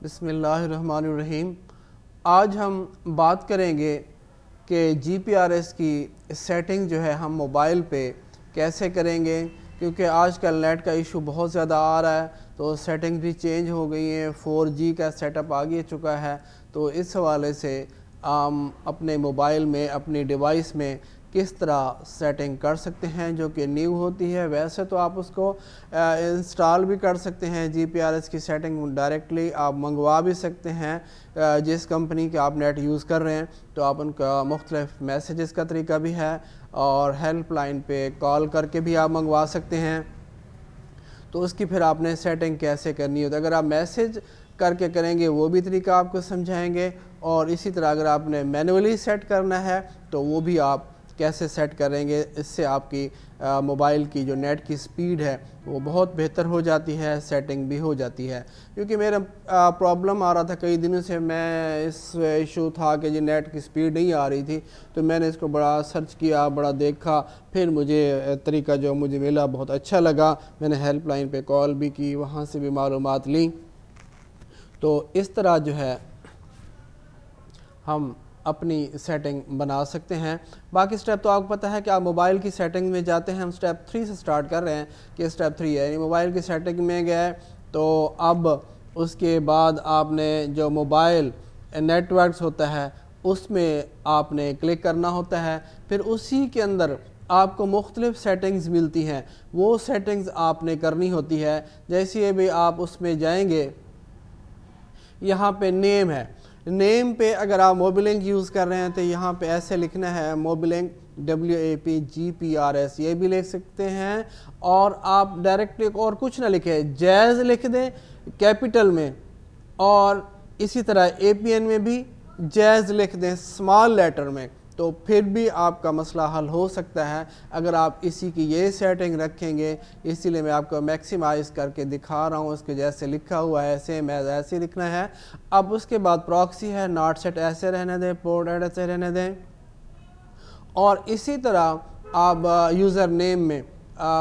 بسم اللہ الرحمن الرحیم۔ آج ہم بات کریں گے کہ جی پی آر ایس کی سیٹنگ جو ہے ہم موبائل پہ کیسے کریں گے، کیونکہ آج کل نیٹ کا ایشو بہت زیادہ آ رہا ہے، تو سیٹنگ بھی چینج ہو گئی ہیں، 4G کا سیٹ اپ آگے چکا ہے۔ تو اس حوالے سے ہم اپنے موبائل میں، اپنی ڈیوائس میں کس طرح سیٹنگ کر سکتے ہیں جو کہ نیو ہوتی ہے۔ ویسے تو آپ اس کو انسٹال بھی کر سکتے ہیں، جی پی آر ایس کی سیٹنگ ڈائریکٹلی آپ منگوا بھی سکتے ہیں۔ جس کمپنی کے آپ نیٹ یوز کر رہے ہیں تو آپ ان کا مختلف میسیجز کا طریقہ بھی ہے، اور ہیلپ لائن پہ کال کر کے بھی آپ منگوا سکتے ہیں۔ تو اس کی پھر آپ نے سیٹنگ کیسے کرنی ہوتی ہے، اگر آپ میسیج کر کے کریں گے وہ بھی طریقہ آپ کو سمجھائیں گے، اور اسی طرح اگر آپ نے مینولی سیٹ کرنا ہے تو وہ بھی آپ کیسے سیٹ کریں گے۔ اس سے آپ کی موبائل کی جو نیٹ کی سپیڈ ہے وہ بہت بہتر ہو جاتی ہے، سیٹنگ بھی ہو جاتی ہے۔ کیونکہ میرا پرابلم آ رہا تھا کئی دنوں سے، میں اس ایشو تھا کہ نیٹ کی سپیڈ نہیں آ رہی تھی، تو میں نے اس کو بڑا سرچ کیا، بڑا دیکھا، پھر مجھے طریقہ جو مجھے ملا بہت اچھا لگا۔ میں نے ہیلپ لائن پہ کال بھی کی، وہاں سے بھی معلومات لیں۔ تو اس طرح جو ہے ہم اپنی سیٹنگ بنا سکتے ہیں۔ باقی سٹیپ تو آپ کو پتہ ہے کہ آپ موبائل کی سیٹنگ میں جاتے ہیں، ہم سٹیپ 3 سے سٹارٹ کر رہے ہیں کہ سٹیپ 3 ہے، یعنی موبائل کی سیٹنگ میں گئے تو اب اس کے بعد آپ نے جو موبائل نیٹ ورکس ہوتا ہے اس میں آپ نے کلک کرنا ہوتا ہے، پھر اسی کے اندر آپ کو مختلف سیٹنگز ملتی ہیں، وہ سیٹنگز آپ نے کرنی ہوتی ہے۔ جیسے بھی آپ اس میں جائیں گے، یہاں پہ نیم ہے، نیم پہ اگر آپ موبیلنک یوز کر رہے ہیں تو یہاں پہ ایسے لکھنا ہے موبیلنک WAPGPRS، یہ بھی لکھ سکتے ہیں، اور آپ ڈائریکٹلی اور کچھ نہ لکھیں، جیز لکھ دیں کیپٹل میں، اور اسی طرح APN میں بھی جیز لکھ دیں اسمال لیٹر میں، تو پھر بھی آپ کا مسئلہ حل ہو سکتا ہے اگر آپ اسی کی یہ سیٹنگ رکھیں گے۔ اسی لیے میں آپ کو میکسیمائز کر کے دکھا رہا ہوں، اس کے جیسے لکھا ہوا ہے سیم ایسے لکھنا ہے۔ اب اس کے بعد پراکسی ہے، ناٹ سیٹ ایسے رہنے دیں، پورٹ ایڈ ایسے رہنے دیں، اور اسی طرح آپ یوزر نیم میں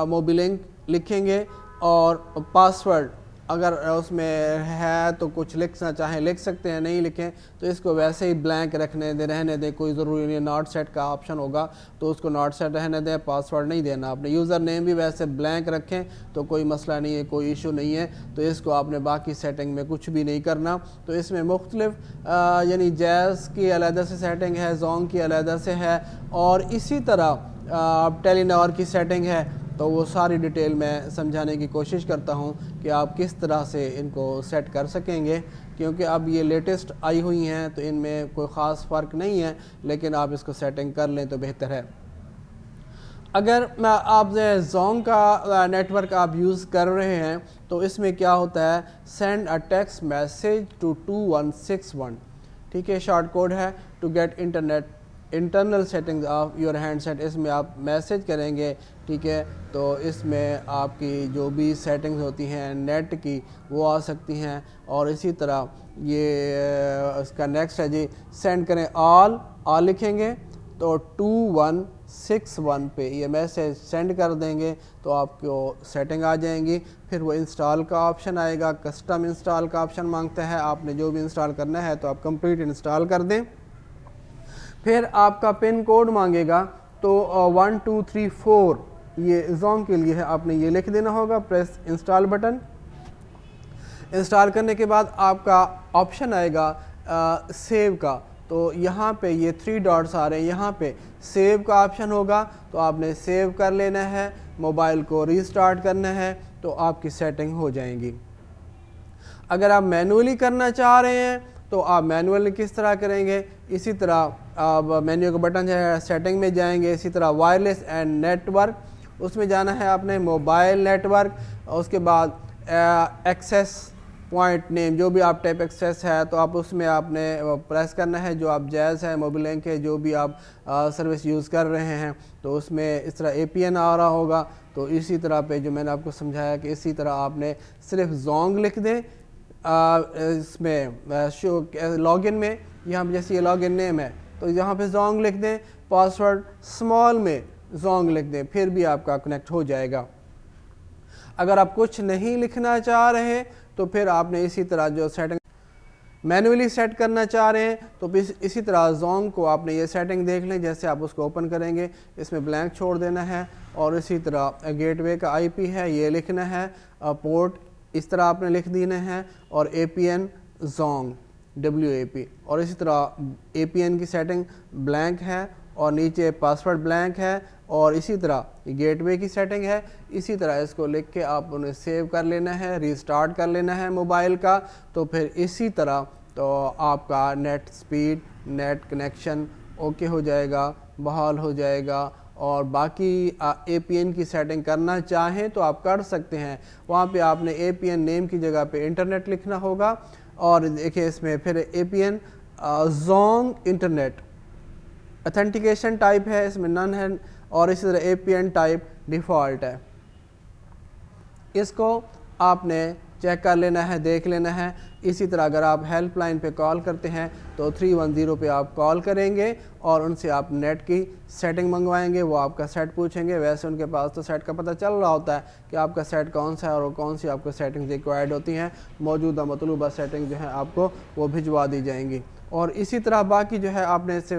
موبیلنک لکھیں گے، اور پاسورڈ اگر اس میں ہے تو کچھ لکھنا چاہیں لکھ سکتے ہیں، نہیں لکھیں تو اس کو ویسے ہی بلینک رہنے دیں، کوئی ضروری نہیں، ناٹ سیٹ کا آپشن ہوگا تو اس کو ناٹ سیٹ رہنے دیں، پاسورڈ نہیں دینا آپ نے۔ یوزر نیم بھی ویسے بلینک رکھیں تو کوئی مسئلہ نہیں ہے، کوئی ایشو نہیں ہے، تو اس کو آپ نے باقی سیٹنگ میں کچھ بھی نہیں کرنا۔ تو اس میں مختلف یعنی جیز کی علیحدہ سے سیٹنگ ہے، زونگ کی علیحدہ سے ہے، اور اسی طرح ٹیلی نار کی سیٹنگ ہے، تو وہ ساری ڈیٹیل میں سمجھانے کی کوشش کرتا ہوں کہ آپ کس طرح سے ان کو سیٹ کر سکیں گے، کیونکہ اب یہ لیٹسٹ آئی ہوئی ہیں تو ان میں کوئی خاص فرق نہیں ہے، لیکن آپ اس کو سیٹنگ کر لیں تو بہتر ہے۔ اگر آپ زونگ کا نیٹ ورک آپ یوز کر رہے ہیں تو اس میں کیا ہوتا ہے، send a text message to 2161، ٹھیک ہے، شارٹ کوڈ ہے to get internal settings of your handset, اس میں آپ میسیج کریں گے، ٹھیک ہے، تو اس میں آپ کی جو بھی سیٹنگز ہوتی ہیں نیٹ کی وہ آ سکتی ہیں، اور اسی طرح یہ اس کا نیکسٹ ہے جی، سینڈ کریں آل لکھیں گے تو 2161 پہ یہ میسیج سینڈ کر دیں گے تو آپ کو سیٹنگ آ جائیں گی۔ پھر وہ انسٹال کا آپشن آئے گا، کسٹم انسٹال کا آپشن مانگتا ہے، آپ نے جو بھی انسٹال کرنا ہے تو آپ کمپلیٹ انسٹال کر دیں۔ پھر آپ کا پن کوڈ مانگے گا تو 1234 یہ زونگ کے لیے ہے، آپ نے یہ لکھ دینا ہوگا، پریس انسٹال بٹن۔ انسٹال کرنے کے بعد آپ کا آپشن آئے گا سیو کا، تو یہاں پہ یہ 3 ڈاٹس آ رہے ہیں، یہاں پہ سیو کا آپشن ہوگا تو آپ نے سیو کر لینا ہے، موبائل کو ریسٹارٹ کرنا ہے تو آپ کی سیٹنگ ہو جائیں گی۔ اگر آپ مینولی کرنا چاہ رہے ہیں تو آپ مینولی کس طرح کریں گے، اسی طرح آپ مینیو کا بٹن ہے، سیٹنگ میں جائیں گے، اسی طرح وائرلیس اینڈ نیٹ ورک، اس میں جانا ہے آپ نے موبائل نیٹ ورک، اس کے بعد ایکسیس پوائنٹ نیم جو بھی آپ ٹیپ ایکسیس ہے تو آپ اس میں آپ نے پریس کرنا ہے، جو آپ جیز ہے، موبیلنک ہے، جو بھی آپ سروس یوز کر رہے ہیں تو اس میں اس طرح APN آ رہا ہوگا، تو اسی طرح پہ جو میں نے آپ کو سمجھایا کہ اسی طرح آپ نے صرف زونگ لکھ دیں اس میں لاگ ان میں، یہاں پہ جیسے یہ لاگ ان نیم ہے تو یہاں پہ زونگ لکھ دیں، پاسورڈ اسمال میں زونگ لکھ دیں، پھر بھی آپ کا کنیکٹ ہو جائے گا۔ اگر آپ کچھ نہیں لکھنا چاہ رہے تو پھر آپ نے اسی طرح جو سیٹنگ مینولی سیٹ کرنا چاہ رہے ہیں تو اسی طرح زونگ کو آپ نے یہ سیٹنگ دیکھ لیں، جیسے آپ اس کو اوپن کریں گے اس میں بلینک چھوڑ دینا ہے، اور اسی طرح گیٹ وے کا آئی پی ہے یہ لکھنا ہے، پورٹ اس طرح آپ نے لکھ دینے ہیں، اور اے پی این زونگ WAP، اور اسی طرح اے پی این کی سیٹنگ بلینک ہے اور نیچے پاسورڈ بلینک ہے، اور اسی طرح گیٹ وے کی سیٹنگ ہے، اسی طرح اس کو لکھ کے آپ انہیں سیو کر لینا ہے، ریسٹارٹ کر لینا ہے موبائل کا، تو پھر اسی طرح تو آپ کا net speed net connection okay ہو جائے گا، بحال ہو جائے گا، اور باقی اے پی این کی سیٹنگ کرنا چاہیں تو آپ کر سکتے ہیں، وہاں پہ آپ نے اے پی این نیم کی جگہ پہ انٹرنیٹ لکھنا ہوگا، اور دیکھیں اس میں پھر A P N Zong internet authentication type ہے، اس میں نن ہے، اور اسی طرح A P N type default ہے، اس کو آپ نے چیک کر لینا ہے، دیکھ لینا ہے۔ اسی طرح اگر آپ ہیلپ لائن پہ کال کرتے ہیں تو 310 پہ آپ کال کریں گے اور ان سے آپ نیٹ کی سیٹنگ منگوائیں گے، وہ آپ کا سیٹ پوچھیں گے، ویسے ان کے پاس تو سیٹ کا پتہ چل رہا ہوتا ہے کہ آپ کا سیٹ کون سا ہے اور کون سی آپ کو سیٹنگ ریکوائرڈ ہوتی ہیں، موجودہ مطلوبہ سیٹنگ جو ہے آپ کو وہ بھجوا دی جائیں گی۔ اور اسی طرح باقی جو ہے آپ نے اس سے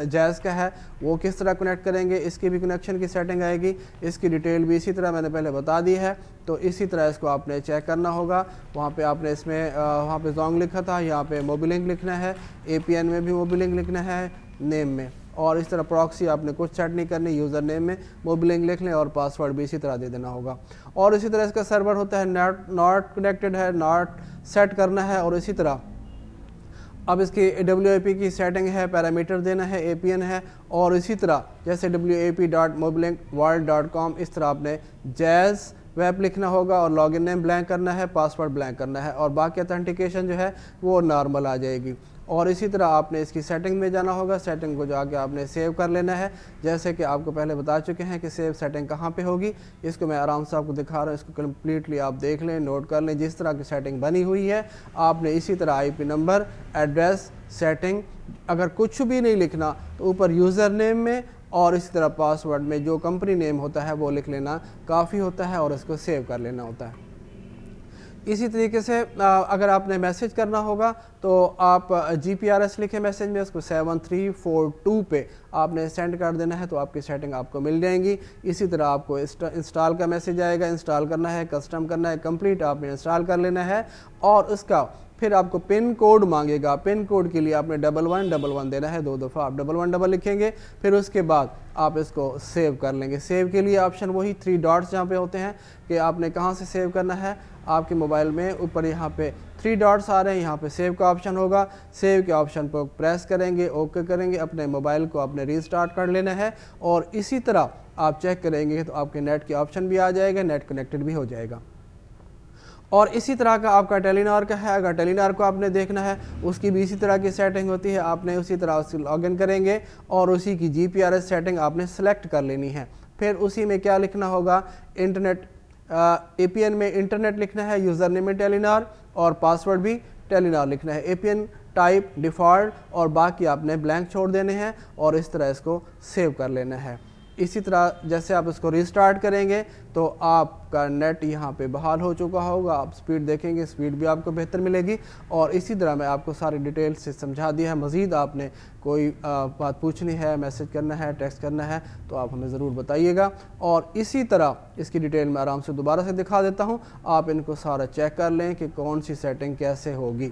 جیز کا ہے وہ کس طرح کنیکٹ کریں گے، اس کی بھی کنیکشن کی سیٹنگ آئے گی، اس کی ڈیٹیل بھی اسی طرح میں نے پہلے بتا دی ہے، تو اسی طرح اس کو آپ نے چیک کرنا ہوگا۔ وہاں پہ آپ نے اس میں وہاں پہ زونگ لکھا تھا، یہاں پہ موبی لنک لکھنا ہے، اے پی این میں بھی موبی لنک لکھنا ہے نیم میں، اور اس طرح پراکسی آپ نے کچھ سیٹ نہیں کرنی، یوزر نیم میں موبی لنک لکھ لیں اور پاسورڈ بھی اسی طرح دے دینا ہوگا۔ اور اسی طرح اس کا سرور ہوتا ہے ناٹ کنیکٹڈ ہے، ناٹ سیٹ کرنا ہے، اور اسی طرح اب اس کی WAP کی سیٹنگ ہے، پیرامیٹر دینا ہے، APN ہے، اور اسی طرح جیسے wap.mobilinkworld.com اس طرح آپ نے جیز ویب لکھنا ہوگا، اور لاگ ان نیم بلینک کرنا ہے، پاسورڈ بلینک کرنا ہے، اور باقی اتھینٹیکیشن جو ہے وہ نارمل آ جائے گی۔ اور اسی طرح آپ نے اس کی سیٹنگ میں جانا ہوگا، سیٹنگ کو جا کے آپ نے سیو کر لینا ہے، جیسے کہ آپ کو پہلے بتا چکے ہیں کہ سیو سیٹنگ کہاں پہ ہوگی، اس کو میں آرام سے آپ کو دکھا رہا ہوں، اس کو کمپلیٹلی آپ دیکھ لیں، نوٹ کر لیں، جس طرح کی سیٹنگ بنی ہوئی ہے آپ نے اسی طرح IP نمبر، ایڈریس، سیٹنگ، اگر کچھ بھی نہیں لکھنا تو اوپر یوزر نیم میں اور اسی طرح پاسورڈ میں جو کمپنی نیم ہوتا ہے وہ لکھ لینا کافی ہوتا ہے، اور اس کو سیو کر لینا ہوتا ہے۔ اسی طریقے سے اگر آپ نے میسیج کرنا ہوگا تو آپ GPRS لکھیں میسیج میں، اس کو 7342 پہ آپ نے سینڈ کر دینا ہے، تو آپ کی سیٹنگ آپ کو مل جائیں گی۔ اسی طرح آپ کو انسٹال کا میسیج آئے گا، انسٹال کرنا ہے، کسٹم کرنا ہے، کمپلیٹ آپ نے انسٹال کر لینا ہے، اور اس کا پھر آپ کو پن کوڈ مانگے گا، پن کوڈ کے لیے آپ نے 1111 دینا ہے، 2 دفعہ آپ 1111 لکھیں گے، پھر اس کے بعد آپ اس کو سیو کر لیں گے۔ سیو کے لیے آپشن وہی 3 ڈاٹس جہاں پہ ہوتے ہیں کہ آپ نے کہاں سے سیو کرنا ہے، آپ کے موبائل میں اوپر یہاں پہ 3 ڈاٹس آ رہے ہیں، یہاں پہ سیو کا آپشن ہوگا، سیو کے آپشن پر پریس کریں گے، اوکے کریں گے، اپنے موبائل کو آپ نے ریسٹارٹ کر لینا ہے، اور اسی طرح آپ چیک کریں گے تو آپ کے نیٹ کے آپشن بھی آ جائے گا، نیٹ کنیکٹڈ بھی ہو جائے گا۔ اور اسی طرح کا آپ کا ٹیلی نار کا ہے، اگر ٹیلی نار کو آپ نے دیکھنا ہے اس کی بھی اسی طرح کی سیٹنگ ہوتی ہے، آپ نے اسی طرح اس کو لاگ ان کریں گے اور اسی کی GPRS سیٹنگ آپ نے سلیکٹ کر لینی ہے، پھر اسی میں کیا لکھنا ہوگا، انٹرنیٹ APN میں انٹرنیٹ لکھنا ہے، یوزر نیم میں ٹیلی نار، اور پاسورڈ بھی ٹیلی نار لکھنا ہے، APN ٹائپ ڈیفالٹ، اور باقی آپ نے بلینک چھوڑ دینے ہیں، اور اس طرح اس کو سیو کر لینا ہے۔ اسی طرح جیسے آپ اس کو ریسٹارٹ کریں گے تو آپ کا نیٹ یہاں پہ بحال ہو چکا ہوگا، آپ سپیڈ دیکھیں گے، سپیڈ بھی آپ کو بہتر ملے گی، اور اسی طرح میں آپ کو ساری ڈیٹیل سے سمجھا دیا ہے۔ مزید آپ نے کوئی بات پوچھنی ہے، میسج کرنا ہے، ٹیکسٹ کرنا ہے تو آپ ہمیں ضرور بتائیے گا، اور اسی طرح اس کی ڈیٹیل میں آرام سے دوبارہ سے دکھا دیتا ہوں، آپ ان کو سارا چیک کر لیں کہ کون سی سیٹنگ کیسے ہوگی۔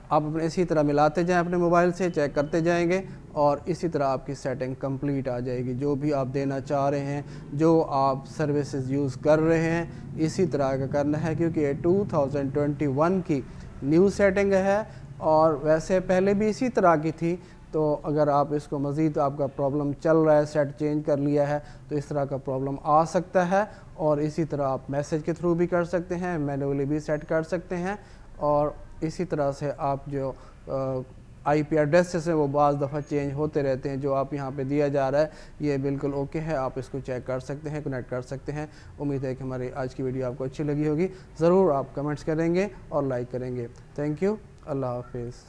آپ اپنے اسی طرح ملاتے جائیں، اپنے موبائل سے چیک کرتے جائیں گے، اور اسی طرح آپ کی سیٹنگ کمپلیٹ آ جائے گی، جو بھی آپ دینا چاہ رہے ہیں، جو آپ سروسز یوز کر رہے ہیں اسی طرح کا کرنا ہے، کیونکہ یہ 2021 کی نیو سیٹنگ ہے، اور ویسے پہلے بھی اسی طرح کی تھی، تو اگر آپ اس کو مزید آپ کا پرابلم چل رہا ہے، سیٹ چینج کر لیا ہے تو اس طرح کا پرابلم آ سکتا ہے، اور اسی طرح آپ میسیج کے تھرو بھی کر سکتے ہیں، مینولی بھی سیٹ کر سکتے ہیں، اور اسی طرح سے آپ جو IP ایڈریسز ہیں وہ بعض دفعہ چینج ہوتے رہتے ہیں، جو آپ یہاں پہ دیا جا رہا ہے یہ بالکل اوکے ہے، آپ اس کو چیک کر سکتے ہیں، کنیکٹ کر سکتے ہیں۔ امید ہے کہ ہماری آج کی ویڈیو آپ کو اچھی لگی ہوگی، ضرور آپ کمنٹس کریں گے اور لائک کریں گے۔ تھینک یو، اللہ حافظ۔